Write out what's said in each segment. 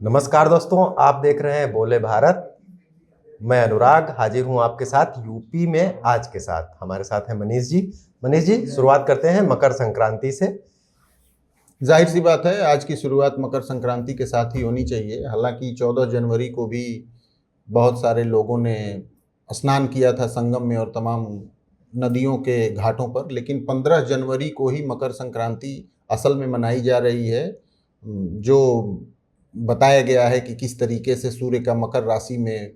नमस्कार दोस्तों, आप देख रहे हैं बोले भारत। मैं अनुराग हाजिर हूं आपके साथ यूपी में आज के साथ। हमारे साथ हैं मनीष जी। मनीष जी, शुरुआत करते हैं मकर संक्रांति से। जाहिर सी बात है, आज की शुरुआत मकर संक्रांति के साथ ही होनी चाहिए। हालांकि 14 जनवरी को भी बहुत सारे लोगों ने स्नान किया था संगम में और तमाम नदियों के घाटों पर, लेकिन 15 जनवरी को ही मकर संक्रांति असल में मनाई जा रही है। जो बताया गया है कि किस तरीके से सूर्य का मकर राशि में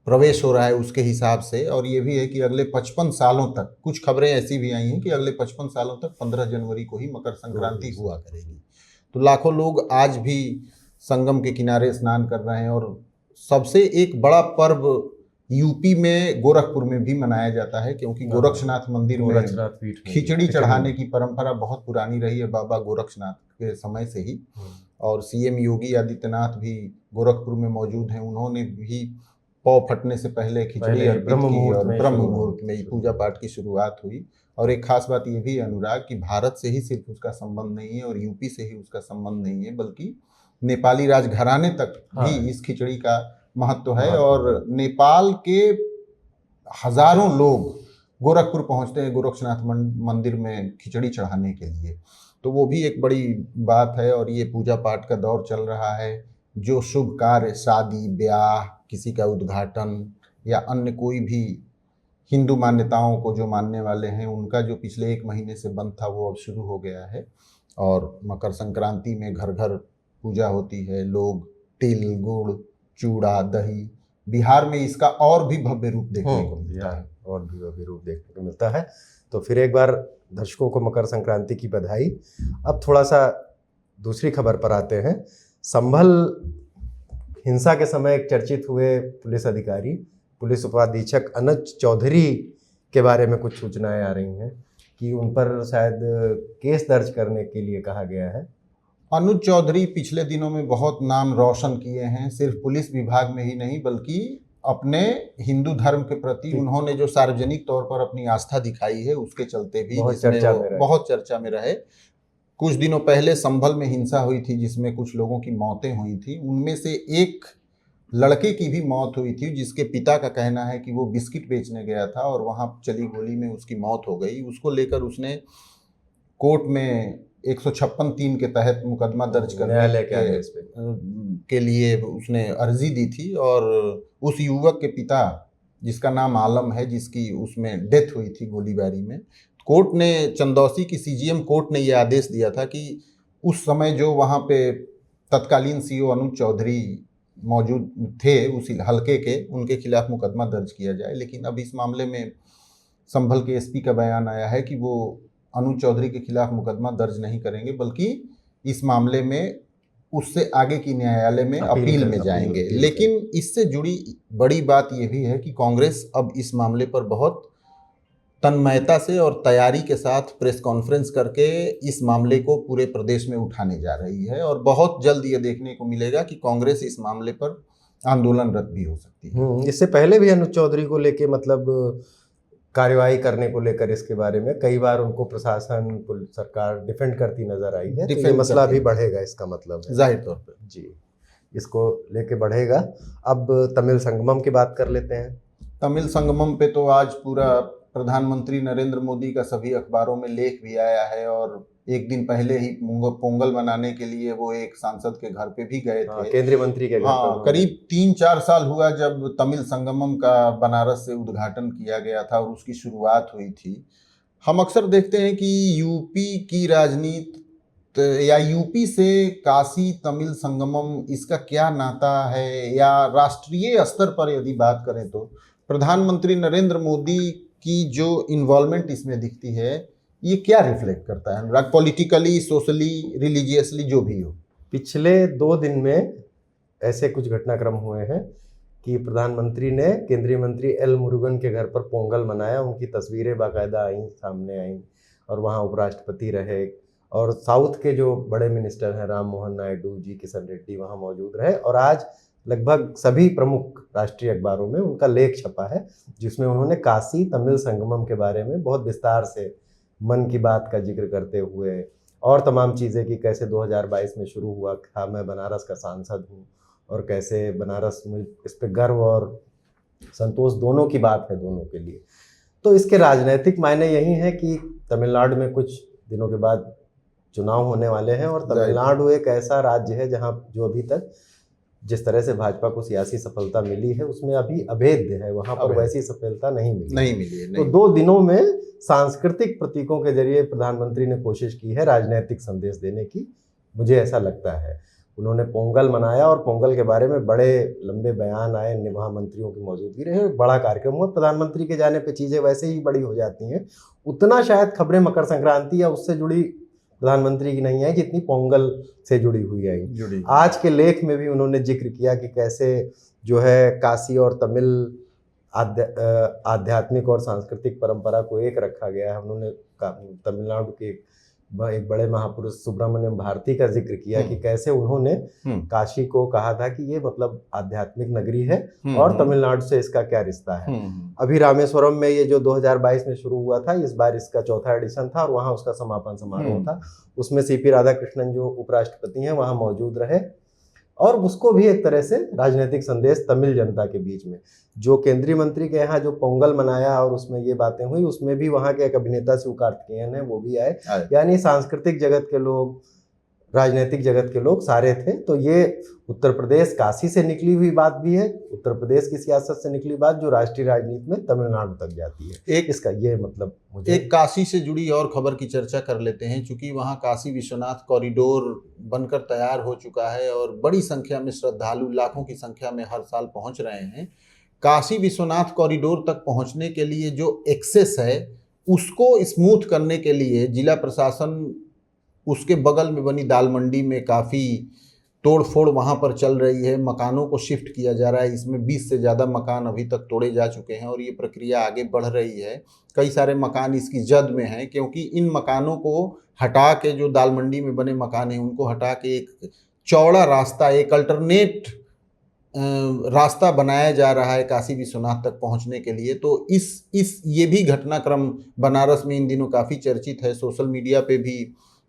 प्रवेश हो रहा है उसके हिसाब से, और ये भी है कि अगले 55 सालों तक, कुछ खबरें ऐसी भी आई हैं कि अगले 55 सालों तक 15 जनवरी को ही मकर संक्रांति हुआ करेगी। तो लाखों लोग आज भी संगम के किनारे स्नान कर रहे हैं। और सबसे एक बड़ा पर्व यूपी में गोरखपुर में भी मनाया जाता है, क्योंकि गोरक्षनाथ मंदिर में खिचड़ी चढ़ाने की परंपरा बहुत पुरानी रही है, बाबा गोरक्षनाथ के समय से ही। और सीएम योगी आदित्यनाथ भी गोरखपुर में मौजूद हैं। उन्होंने भी पौ फटने से पहले खिचड़ी अर्पित की और ब्रह्म मुहूर्त में पूजा पाठ की शुरुआत हुई। और एक खास बात यह भी है अनुराग कि भारत से ही सिर्फ उसका संबंध नहीं है और यूपी से ही उसका संबंध नहीं है, बल्कि नेपाली राजघराने तक भी इस खिचड़ी का महत्व है। और नेपाल के हजारों लोग गोरखपुर पहुंचते हैं गोरक्षनाथ मंदिर में खिचड़ी चढ़ाने के लिए। तो वो भी एक बड़ी बात है। और ये पूजा पाठ का दौर चल रहा है। जो शुभ कार्य, शादी ब्याह, किसी का उद्घाटन या अन्य कोई भी हिंदू मान्यताओं को जो मानने वाले हैं, उनका जो पिछले 1 महीने से बंद था वो अब शुरू हो गया है। और मकर संक्रांति में घर घर पूजा होती है। लोग तिल, गुड़, चूड़ा, दही, बिहार में इसका और भी भव्य रूप देखने को मिलता है। और भी भव्य रूप देखने को मिलता है। तो फिर एक बार दर्शकों को मकर संक्रांति की बधाई। अब थोड़ा सा दूसरी खबर पर आते हैं। संभल हिंसा के समय एक चर्चित हुए पुलिस अधिकारी, पुलिस उपाधीक्षक अनुज चौधरी के बारे में कुछ सूचनाएं आ रही हैं कि उन पर शायद केस दर्ज करने के लिए कहा गया है। अनुज चौधरी पिछले दिनों में बहुत नाम रोशन किए हैं, सिर्फ पुलिस विभाग में ही नहीं बल्कि अपने हिंदू धर्म के प्रति उन्होंने जो सार्वजनिक तौर पर अपनी आस्था दिखाई है उसके चलते भी बहुत चर्चा में रहे। कुछ दिनों पहले संभल में हिंसा हुई थी जिसमें कुछ लोगों की मौतें हुई थी। उनमें से एक लड़के की भी मौत हुई थी, जिसके पिता का कहना है कि वो बिस्किट बेचने गया था और वहां चली गोली में उसकी मौत हो गई। उसको लेकर उसने कोर्ट में 156(3) के तहत मुकदमा दर्ज करने के लिए उसने अर्जी दी थी। और उस युवक के पिता, जिसका नाम आलम है, जिसकी उसमें डेथ हुई थी गोलीबारी में, कोर्ट ने, चंदौसी की सीजीएम कोर्ट ने यह आदेश दिया था कि उस समय जो वहाँ पे तत्कालीन सीओ अनुज चौधरी मौजूद थे उसी हलके के, उनके खिलाफ मुकदमा दर्ज किया जाए। लेकिन अब इस मामले में संभल के एसपी का बयान आया है कि वो अनुज चौधरी के खिलाफ मुकदमा दर्ज नहीं करेंगे, बल्कि इस मामले में उससे आगे की न्यायालय में अपील में जाएंगे। लेकिन इससे जुड़ी बड़ी बात यह भी है कि कांग्रेस अब इस मामले पर बहुत तन्मयता से और तैयारी के साथ प्रेस कॉन्फ्रेंस करके इस मामले को पूरे प्रदेश में उठाने जा रही है। और बहुत जल्द ये देखने को मिलेगा कि कांग्रेस इस मामले पर आंदोलनरत भी हो सकती है। इससे पहले भी अनुज चौधरी को लेके मतलब कार्यवाही करने को लेकर इसके बारे में कई बार उनको प्रशासन, सरकार डिफेंड करती नजर आई है। तो ये मसला भी बढ़ेगा, इसका मतलब है जाहिर तौर पर जी, इसको लेके बढ़ेगा। अब तमिल संगमम की बात कर लेते हैं। तमिल संगमम पे तो आज पूरा प्रधानमंत्री नरेंद्र मोदी का सभी अखबारों में लेख भी आया है। और एक दिन पहले ही पोंगल मनाने के लिए वो एक सांसद के घर पे भी गए थे, केंद्रीय मंत्री के घर। करीब 3-4 साल हुआ जब तमिल संगमम का बनारस से उद्घाटन किया गया था और उसकी शुरुआत हुई थी। हम अक्सर देखते हैं कि यूपी की राजनीति या यूपी से काशी तमिल संगमम, इसका क्या नाता है, या राष्ट्रीय स्तर पर यदि बात करें तो प्रधानमंत्री नरेंद्र मोदी की जो इन्वॉल्वमेंट इसमें दिखती है, ये क्या रिफ्लेक्ट करता है अनुराग, पॉलिटिकली, सोशली, रिलीजियसली, जो भी हो? पिछले 2 दिन में ऐसे कुछ घटनाक्रम हुए हैं कि प्रधानमंत्री ने केंद्रीय मंत्री एल मुरुगन के घर पर पोंगल मनाया। उनकी तस्वीरें बाकायदा आई, सामने आई, और वहाँ उपराष्ट्रपति रहे। और साउथ के जो बड़े मिनिस्टर हैं, राम मोहन नायडू जी, किशन रेड्डी, वहाँ मौजूद रहे। और आज लगभग सभी प्रमुख राष्ट्रीय अखबारों में उनका लेख छपा है, जिसमें उन्होंने काशी तमिल संगमम के बारे में बहुत विस्तार से मन की बात का जिक्र करते हुए और तमाम चीज़ें कि कैसे 2022 में शुरू हुआ था, मैं बनारस का सांसद हूँ और कैसे बनारस में इस पे गर्व और संतोष दोनों की बात है दोनों के लिए। तो इसके राजनीतिक मायने यही हैं कि तमिलनाडु में कुछ दिनों के बाद चुनाव होने वाले हैं और तमिलनाडु एक ऐसा राज्य है जहाँ जो अभी तक जिस तरह से भाजपा को सियासी सफलता मिली है उसमें अभी अभेद्य है, वहाँ पर वैसी सफलता नहीं मिली है। तो 2 दिनों में सांस्कृतिक प्रतीकों के जरिए प्रधानमंत्री ने कोशिश की है राजनीतिक संदेश देने की, मुझे ऐसा लगता है। उन्होंने पोंगल मनाया और पोंगल के बारे में बड़े लंबे बयान आए, महामंत्रियों की मौजूदगी रहे, बड़ा कार्यक्रम हुआ। प्रधानमंत्री के जाने पे चीज़ें वैसे ही बड़ी हो जाती हैं, उतना शायद खबरें मकर संक्रांति या उससे जुड़ी प्रधानमंत्री की नहीं आई जितनी पोंगल से जुड़ी हुई आई। आज के लेख में भी उन्होंने जिक्र किया कि कैसे जो है काशी और तमिल आध्यात्मिक और सांस्कृतिक परंपरा को एक रखा गया है। उन्होंने तमिलनाडु के एक बड़े महापुरुष सुब्रमण्यम भारती का जिक्र किया कि कैसे उन्होंने काशी को कहा था कि ये मतलब आध्यात्मिक नगरी है और तमिलनाडु से इसका क्या रिश्ता है। अभी रामेश्वरम में ये जो 2022 में शुरू हुआ था, इस बार इसका 4था एडिशन था और वहाँ उसका समापन समारोह था। उसमें सीपी राधाकृष्णन जो उपराष्ट्रपति हैं वहाँ मौजूद रहे और उसको भी एक तरह से राजनीतिक संदेश तमिल जनता के बीच में, जो केंद्रीय मंत्री के यहाँ जो पोंगल मनाया और उसमें ये बातें हुई, उसमें भी वहाँ के एक अभिनेता शिवकार्तिकेयन है वो भी आए, यानी सांस्कृतिक जगत के लोग, राजनीतिक जगत के लोग सारे थे। तो ये उत्तर प्रदेश काशी से निकली हुई बात भी है, उत्तर प्रदेश की सियासत से निकली बात जो राष्ट्रीय राजनीति में तमिलनाडु तक जाती है। इसका ये मतलब मुझे एक काशी से जुड़ी और खबर की चर्चा कर लेते हैं, क्योंकि वहाँ काशी विश्वनाथ कॉरिडोर बनकर तैयार हो चुका है और बड़ी संख्या में श्रद्धालु लाखों की संख्या में हर साल पहुँच रहे हैं। काशी विश्वनाथ कॉरिडोर तक पहुँचने के लिए जो एक्सेस है उसको स्मूथ करने के लिए जिला प्रशासन उसके बगल में बनी दाल मंडी में काफ़ी तोड़फोड़ वहाँ पर चल रही है, मकानों को शिफ्ट किया जा रहा है। इसमें 20 से ज़्यादा मकान अभी तक तोड़े जा चुके हैं और ये प्रक्रिया आगे बढ़ रही है। कई सारे मकान इसकी जद में हैं, क्योंकि इन मकानों को हटा के, जो दाल मंडी में बने मकान हैं उनको हटा के एक चौड़ा रास्ता, एक अल्टरनेट रास्ता बनाया जा रहा है काशी विश्वनाथ तक पहुंचने के लिए। तो इस ये भी घटनाक्रम बनारस में इन दिनों काफ़ी चर्चित है। सोशल मीडिया पे भी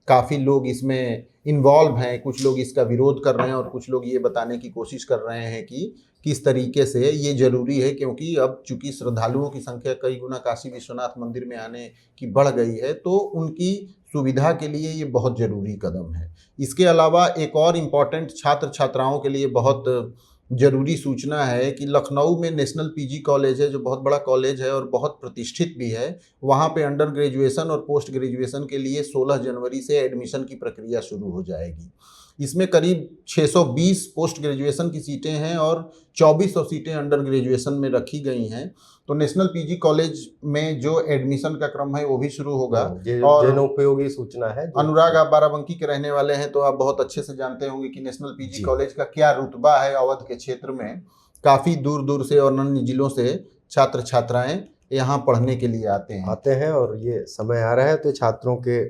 काफ़ी लोग इसमें इन्वॉल्व हैं, कुछ लोग इसका विरोध कर रहे हैं और कुछ लोग ये बताने की कोशिश कर रहे हैं कि किस तरीके से ये जरूरी है, क्योंकि अब चूंकि श्रद्धालुओं की संख्या कई गुना काशी विश्वनाथ मंदिर में आने की बढ़ गई है, तो उनकी सुविधा के लिए ये बहुत ज़रूरी कदम है। इसके अलावा एक और इम्पॉर्टेंट छात्र छात्राओं के लिए बहुत जरूरी सूचना है कि लखनऊ में नेशनल पीजी कॉलेज है, जो बहुत बड़ा कॉलेज है और बहुत प्रतिष्ठित भी है। वहाँ पे अंडर ग्रेजुएशन और पोस्ट ग्रेजुएशन के लिए 16 जनवरी से एडमिशन की प्रक्रिया शुरू हो जाएगी। इसमें करीब 620 पोस्ट ग्रेजुएशन की सीटें हैं और 2400 सीटें अंडर ग्रेजुएशन में रखी गई हैं। तो नेशनल पीजी कॉलेज में जो एडमिशन का क्रम है वो भी शुरू होगा। और जनोपयोगी सूचना है। अनुराग, आप बाराबंकी के रहने वाले हैं तो आप बहुत अच्छे से जानते होंगे कि नेशनल पीजी कॉलेज का क्या रुतबा है अवध के क्षेत्र में। काफ़ी दूर दूर से और अन्य जिलों से छात्र छात्राएं यहाँ पढ़ने के लिए आते हैं और ये समय आ रहा है तो छात्रों के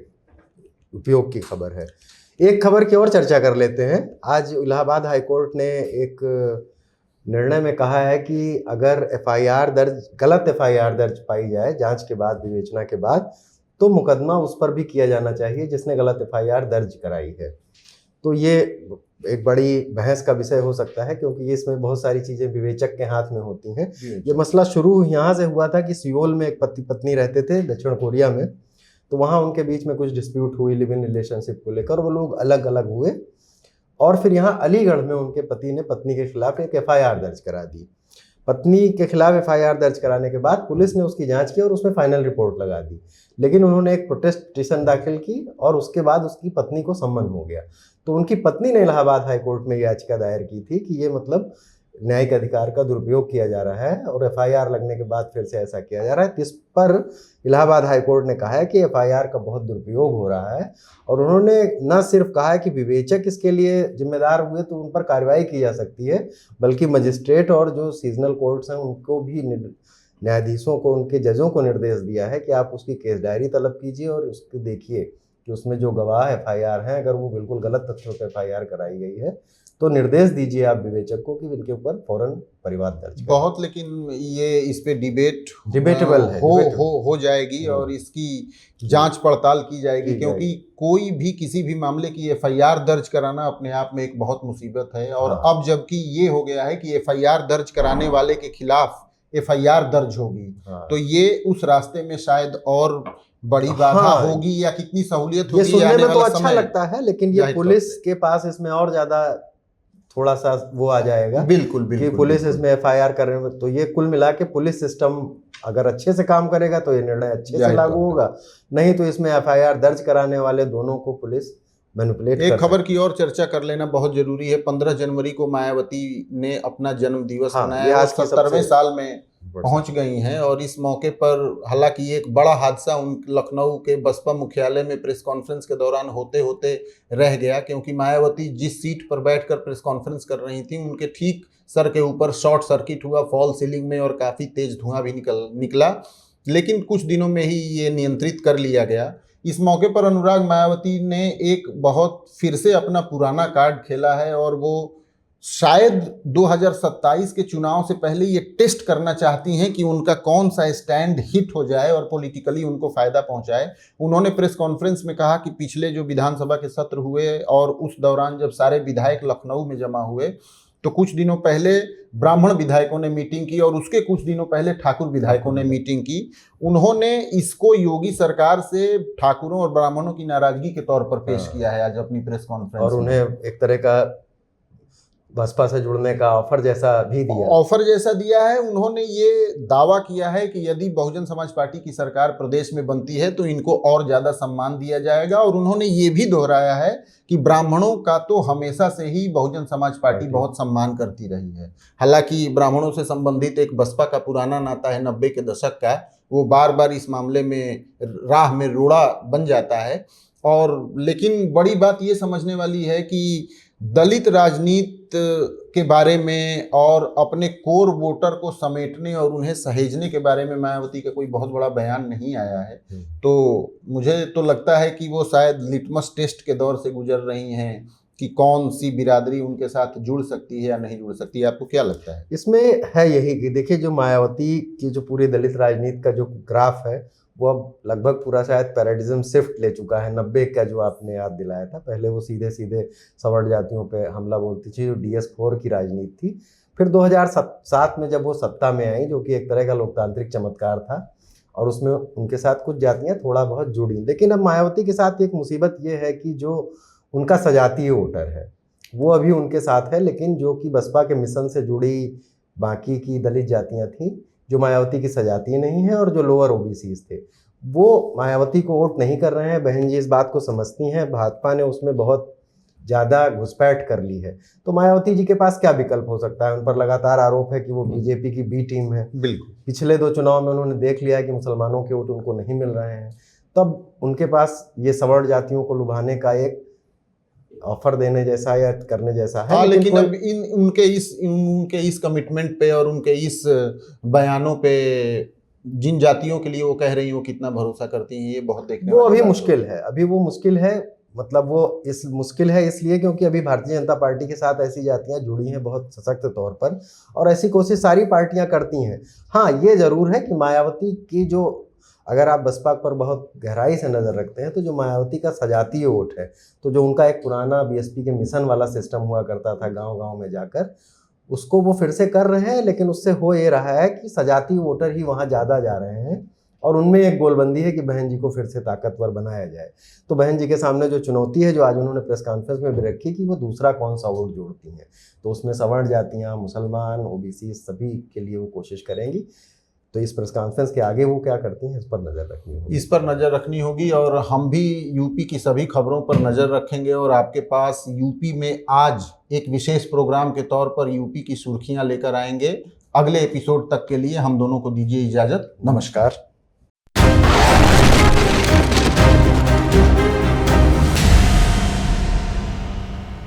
उपयोग की खबर है। एक खबर की और चर्चा कर लेते हैं। आज इलाहाबाद हाईकोर्ट ने एक निर्णय में कहा है कि अगर गलत एफआईआर दर्ज पाई जाए जांच के बाद, विवेचना के बाद, तो मुकदमा उस पर भी किया जाना चाहिए जिसने गलत एफआईआर दर्ज कराई है। तो ये एक बड़ी बहस का विषय हो सकता है, क्योंकि इसमें बहुत सारी चीज़ें विवेचक के हाथ में होती हैं। ये मसला शुरू यहाँ से हुआ था कि सियोल में एक पति पत्नी रहते थे दक्षिण कोरिया में, तो वहाँ उनके बीच में कुछ डिस्प्यूट हुई लिव इन रिलेशनशिप को लेकर, वो लोग अलग अलग हुए और फिर यहाँ अलीगढ़ में उनके पति ने पत्नी के खिलाफ एक एफआईआर दर्ज करा दी। पत्नी के खिलाफ एफआईआर दर्ज कराने के बाद पुलिस ने उसकी जांच की और उसमें फाइनल रिपोर्ट लगा दी, लेकिन उन्होंने एक प्रोटेस्ट पिटीशन दाखिल की और उसके बाद उसकी पत्नी को सम्मन हो गया। तो उनकी पत्नी ने इलाहाबाद हाईकोर्ट में याचिका दायर की थी कि ये मतलब न्यायिक अधिकार का दुरुपयोग किया जा रहा है और एफआईआर लगने के बाद फिर से ऐसा किया जा रहा है। इस पर इलाहाबाद हाईकोर्ट ने कहा है कि एफआईआर का बहुत दुरुपयोग हो रहा है और उन्होंने न सिर्फ कहा है कि विवेचक इसके लिए जिम्मेदार हुए तो उन पर कार्रवाई की जा सकती है, बल्कि मजिस्ट्रेट और जो सीजनल कोर्ट्स हैं उनको भी, न्यायाधीशों को, उनके जजों को निर्देश दिया है कि आप उसकी केस डायरी तलब कीजिए और उसको देखिए कि उसमें जो गवाह एफआईआर हैं अगर वो बिल्कुल गलत तथ्यों पर एफआईआर कराई गई है तो निर्देश दीजिए आप विवेचक को कि इनके ऊपर फौरन परिवाद दर्ज करें। बहुत, लेकिन ये इस पे डिबेटेबल है, हो जाएगी और इसकी जांच पड़ताल की जाएगी, क्योंकि कोई भी किसी भी मामले की एफआईआर दर्ज कराना अपने आप में एक बहुत मुसीबत है। और अब जबकि ये हो गया है कि एफआईआर दर्ज कराने वाले के खिलाफ एफआईआर दर्ज होगी, तो ये उस रास्ते में शायद और बड़ी बाधा होगी या कितनी सहूलियत होगी। ये सुनने में तो अच्छा लगता है, लेकिन ये पुलिस के पास इसमें और ज्यादा थोड़ा सा वो आ जाएगा। बिल्कुल कि पुलिस इसमें एफआईआर कर रहे हैं, तो ये कुल मिला के पुलिस सिस्टम अगर अच्छे से काम करेगा तो ये निर्णय अच्छे से लागू होगा, नहीं तो इसमें एफआईआर दर्ज कराने वाले दोनों को पुलिस मैनिपुलेट एक खबर की और चर्चा कर लेना बहुत जरूरी है। 15 जनवरी को मायावती ने अपना जन्म दिवस मनाया, आज 70वें साल में पहुंच गई हैं। और इस मौके पर हालांकि एक बड़ा हादसा उन लखनऊ के बसपा मुख्यालय में प्रेस कॉन्फ्रेंस के दौरान होते होते रह गया, क्योंकि मायावती जिस सीट पर बैठकर प्रेस कॉन्फ्रेंस कर रही थी उनके ठीक सर के ऊपर शॉर्ट सर्किट हुआ फॉल सीलिंग में और काफ़ी तेज धुआं भी निकला, लेकिन कुछ दिनों में ही ये नियंत्रित कर लिया गया। इस मौके पर अनुराग मायावती ने एक बहुत फिर से अपना पुराना कार्ड खेला है और वो शायद 2027 के चुनाव से पहले ये टेस्ट करना चाहती हैं कि उनका कौन सा स्टैंड हिट हो जाए और पॉलिटिकली उनको फायदा पहुंचाए। उन्होंने प्रेस कॉन्फ्रेंस में कहा कि पिछले जो विधानसभा के सत्र हुए और उस दौरान जब सारे विधायक लखनऊ में जमा हुए तो कुछ दिनों पहले ब्राह्मण विधायकों ने मीटिंग की और उसके कुछ दिनों पहले ठाकुर विधायकों ने मीटिंग की। उन्होंने इसको योगी सरकार से ठाकुरों और ब्राह्मणों की नाराजगी के तौर पर पेश किया है आज अपनी प्रेस कॉन्फ्रेंस और उन्हें एक तरह का बसपा से जुड़ने का ऑफर जैसा दिया है। उन्होंने ये दावा किया है कि यदि बहुजन समाज पार्टी की सरकार प्रदेश में बनती है तो इनको और ज्यादा सम्मान दिया जाएगा। और उन्होंने ये भी दोहराया है कि ब्राह्मणों का तो हमेशा से ही बहुजन समाज पार्टी बहुत सम्मान करती रही है। हालांकि ब्राह्मणों से संबंधित एक बसपा का पुराना नाता है 90 के दशक का, वो बार बार इस मामले में राह में रोड़ा बन जाता है। और लेकिन बड़ी बात ये समझने वाली है कि दलित राजनीति के बारे में और अपने कोर वोटर को समेटने और उन्हें सहेजने के बारे में मायावती का कोई बहुत बड़ा बयान नहीं आया है। तो मुझे तो लगता है कि वो शायद लिटमस टेस्ट के दौर से गुजर रही हैं कि कौन सी बिरादरी उनके साथ जुड़ सकती है या नहीं जुड़ सकती है। आपको क्या लगता है? इसमें है यही कि देखिए, जो मायावती की जो पूरी दलित राजनीति का जो ग्राफ है वो अब लगभग पूरा शायद पैराडिज्म शिफ्ट ले चुका है। 90 का जो आपने याद दिलाया था, पहले वो सीधे सीधे सवर्ण जातियों पे हमला बोलती थी, जो DS4 की राजनीति थी। फिर 2007 में जब वो सत्ता में आई, जो कि एक तरह का लोकतांत्रिक चमत्कार था, और उसमें उनके साथ कुछ जातियां थोड़ा बहुत जुड़ी। लेकिन अब मायावती के साथ एक मुसीबत ये है कि जो उनका सजातीय वोटर है वो अभी उनके साथ है, लेकिन जो कि बसपा के मिशन से जुड़ी बाकी की दलित जातियाँ थीं जो मायावती की सजाती नहीं है, और जो लोअर OBCs थे वो मायावती को वोट नहीं कर रहे हैं। बहन जी इस बात को समझती हैं, भाजपा ने उसमें बहुत ज़्यादा घुसपैठ कर ली है, तो मायावती जी के पास क्या विकल्प हो सकता है? उन पर लगातार आरोप है कि वो बीजेपी की बी टीम है। बिल्कुल, पिछले 2 चुनाव में उन्होंने देख लिया कि मुसलमानों के वोट उनको नहीं मिल रहे हैं, तब उनके पास ये सवर्ण जातियों को लुभाने का एक ऑफर देने जैसा या करने जैसा है। हाँ, लेकिन अब उनके इस कमिटमेंट पे और उनके इस बयानों पे जिन जातियों के लिए वो कह रही हैं वो कितना भरोसा करती हैं, ये बहुत देखने वो अभी मुश्किल है। अभी वो मुश्किल है, मतलब वो इस मुश्किल है इसलिए क्योंकि अभी भारतीय जनता पार्टी के साथ ऐसी जातियां जुड़ी हैं बहुत सशक्त तौर पर, और ऐसी कोशिश सारी पार्टियां करती हैं। हाँ, ये जरूर है कि मायावती की जो, अगर आप बसपा पर बहुत गहराई से नज़र रखते हैं तो जो मायावती का सजातीय वोट है, तो जो उनका एक पुराना BSP के मिशन वाला सिस्टम हुआ करता था गांव-गांव में जाकर, उसको वो फिर से कर रहे हैं। लेकिन उससे हो ये रहा है कि सजातीय वोटर ही वहाँ ज़्यादा जा रहे हैं, और उनमें एक गोलबंदी है कि बहन जी को फिर से ताकतवर बनाया जाए। तो बहन जी के सामने जो चुनौती है, जो आज उन्होंने प्रेस कॉन्फ्रेंस में भी रखी, कि वो दूसरा कौन सा वोट जोड़ती हैं, तो उसमें सवर्ण जातियाँ, मुसलमान, OBC सभी के लिए वो कोशिश करेंगी। तो इस प्रेस कॉन्फ्रेंस के आगे वो क्या करती हैं, इस पर नज़र रखनी होगी। और हम भी यूपी की सभी खबरों पर नज़र रखेंगे और आपके पास यूपी में आज एक विशेष प्रोग्राम के तौर पर यूपी की सुर्खियां लेकर आएंगे। अगले एपिसोड तक के लिए हम दोनों को दीजिए इजाज़त। नमस्कार।